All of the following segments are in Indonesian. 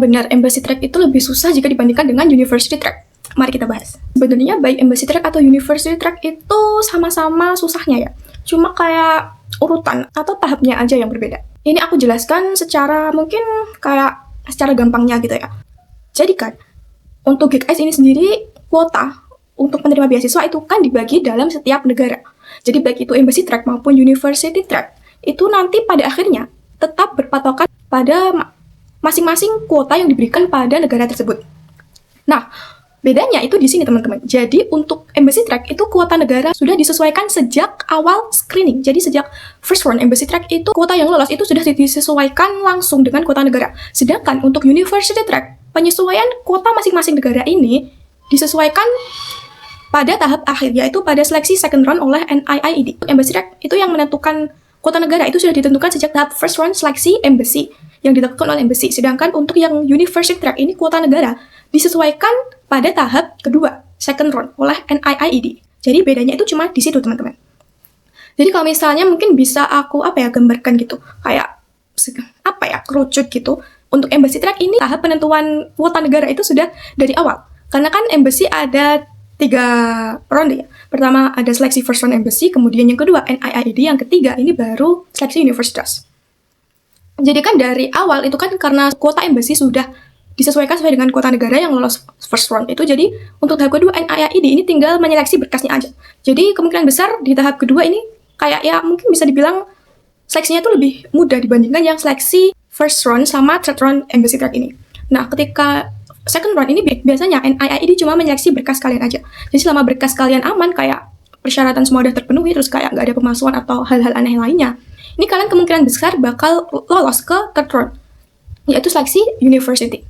benar, embassy track itu lebih susah jika dibandingkan dengan university track. Mari kita bahas. Sebenarnya baik embassy track atau university track itu sama-sama susahnya ya. Cuma kayak urutan atau tahapnya aja yang berbeda. Ini aku jelaskan secara mungkin kayak secara gampangnya gitu ya. Jadi kan, untuk GKS ini sendiri, kuota untuk penerima beasiswa itu kan dibagi dalam setiap negara. Jadi baik itu embassy track maupun university track, itu nanti pada akhirnya tetap berpatokan pada masing-masing kuota yang diberikan pada negara tersebut. Nah, bedanya itu di sini teman-teman. Jadi untuk embassy track itu kuota negara sudah disesuaikan sejak awal screening. Jadi sejak first round embassy track itu kuota yang lolos itu sudah disesuaikan langsung dengan kuota negara. Sedangkan untuk university track, penyesuaian kuota masing-masing negara ini disesuaikan pada tahap akhir, yaitu pada seleksi second round oleh NIIED. Embassy track itu yang menentukan kuota negara itu sudah ditentukan sejak tahap first round seleksi embassy yang dilakukan oleh embassy. Sedangkan untuk yang university track ini kuota negara disesuaikan pada tahap kedua, second round, oleh NIIED. Jadi bedanya itu cuma di situ, teman-teman. Jadi kalau misalnya mungkin bisa aku gambarkan gitu, kayak kerucut gitu. Untuk embassy track ini tahap penentuan kuota negara itu sudah dari awal. Karena kan embassy ada 3 ronde ya. Pertama ada seleksi first round embassy, kemudian yang kedua NIIED, yang ketiga ini baru seleksi universitas. Jadi kan dari awal itu kan karena kuota embassy sudah disesuaikan sesuai dengan kuota negara yang lolos first round itu. Jadi untuk tahap kedua NIIED ini tinggal menyeleksi berkasnya aja. Jadi kemungkinan besar di tahap kedua ini kayak ya mungkin bisa dibilang seleksinya itu lebih mudah dibandingkan yang seleksi first round sama third round embassy track ini. Nah, ketika second round ini biasanya NIIED cuma menyeleksi berkas kalian aja. Jadi selama berkas kalian aman, kayak persyaratan semua udah terpenuhi, terus kayak nggak ada pemalsuan atau hal-hal aneh lainnya, ini kalian kemungkinan besar bakal lolos ke third round, yaitu seleksi university.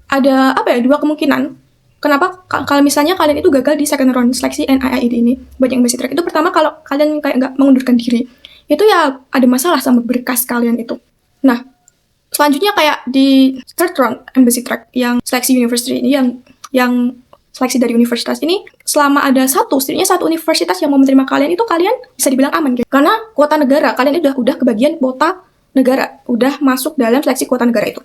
Ada 2 kemungkinan kenapa kalau misalnya kalian itu gagal di second round seleksi NIIED ini buat yang embassy track. Itu pertama, kalau kalian kayak nggak mengundurkan diri, itu ya ada masalah sama berkas kalian itu. Nah, selanjutnya kayak di third round embassy track yang seleksi university ini, yang seleksi dari universitas ini, selama ada setidaknya satu universitas yang mau menerima kalian, itu kalian bisa dibilang aman gitu. Karena kuota negara kalian udah kebagian kuota negara, udah masuk dalam seleksi kuota negara itu.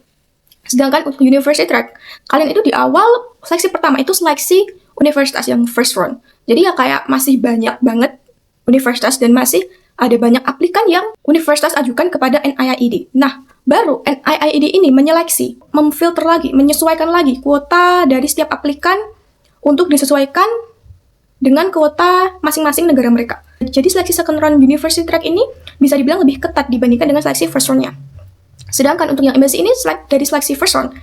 Sedangkan untuk university track, kalian itu di awal seleksi pertama itu seleksi universitas yang first round. Jadi ya kayak masih banyak banget universitas dan masih ada banyak aplikan yang universitas ajukan kepada NIIED. Nah, baru NIIED ini menyeleksi, memfilter lagi, menyesuaikan lagi kuota dari setiap aplikan untuk disesuaikan dengan kuota masing-masing negara mereka. Jadi seleksi second round university track ini bisa dibilang lebih ketat dibandingkan dengan seleksi first round-nya. Sedangkan untuk yang embassy ini dari seleksi first round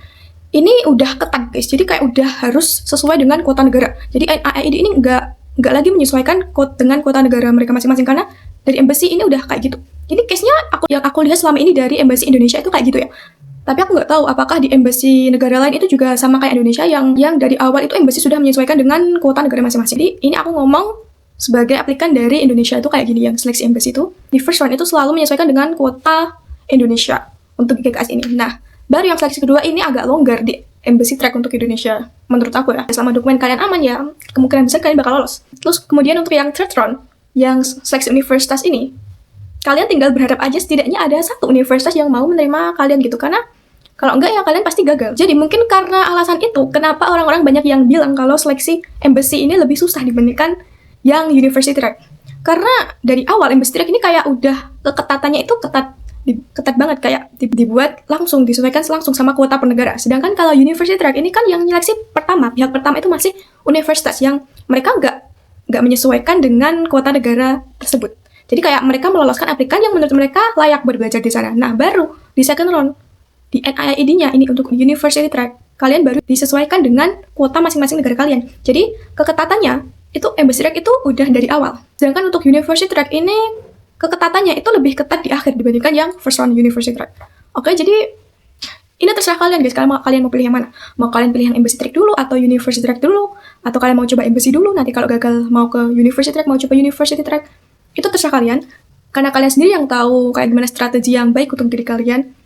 ini udah ketat guys. Jadi kayak udah harus sesuai dengan kuota negara. Jadi NIIED ini nggak lagi menyesuaikan dengan kuota negara mereka masing-masing, karena dari embassy ini udah kayak gitu. Jadi case-nya yang aku lihat selama ini dari embassy Indonesia itu kayak gitu ya. Tapi aku nggak tahu apakah di embassy negara lain itu juga sama kayak Indonesia yang dari awal itu embassy sudah menyesuaikan dengan kuota negara masing-masing. Jadi ini aku ngomong sebagai aplikan dari Indonesia itu kayak gini, yang seleksi embassy itu di first round itu selalu menyesuaikan dengan kuota Indonesia untuk GKS ini. Nah, baru yang seleksi kedua ini agak longgar di embassy track untuk Indonesia menurut aku ya. Selama dokumen kalian aman ya, kemungkinan besar kalian bakal lolos. Terus kemudian untuk yang third round, yang seleksi universitas ini, kalian tinggal berharap aja setidaknya ada satu universitas yang mau menerima kalian gitu. Karena kalau enggak ya kalian pasti gagal. Jadi mungkin karena alasan itu, kenapa orang-orang banyak yang bilang kalau seleksi embassy ini lebih susah dibandingkan yang university track. Karena dari awal embassy track ini kayak udah keketatannya itu ketat banget, kayak dibuat langsung, disesuaikan langsung sama kuota per negara. Sedangkan kalau university track ini kan yang nyeleksi pertama, pihak pertama itu masih universitas yang mereka nggak menyesuaikan dengan kuota negara tersebut. Jadi kayak mereka meloloskan aplikan yang menurut mereka layak buat belajar di sana. Nah, baru di second round, di NIIED-nya ini untuk university track, kalian baru disesuaikan dengan kuota masing-masing negara kalian. Jadi keketatannya itu embassy track itu udah dari awal. Sedangkan untuk university track ini keketatannya itu lebih ketat di akhir dibandingkan yang first round university track. Oke, jadi ini terserah kalian guys, kalian mau pilih yang mana? Mau kalian pilih yang embassy track dulu atau university track dulu? Atau kalian mau coba embassy dulu, nanti kalau gagal mau ke university track, mau coba university track? Itu terserah kalian, karena kalian sendiri yang tahu kayak gimana strategi yang baik untuk diri kalian.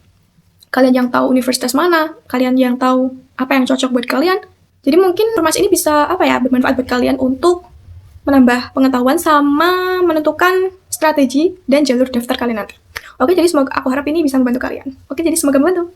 Kalian yang tahu universitas mana, kalian yang tahu apa yang cocok buat kalian. Jadi mungkin informasi ini bisa bermanfaat buat kalian untuk menambah pengetahuan sama menentukan strategi dan jalur daftar kalian nanti. Oke, jadi aku harap ini bisa membantu kalian. Oke, jadi semoga membantu.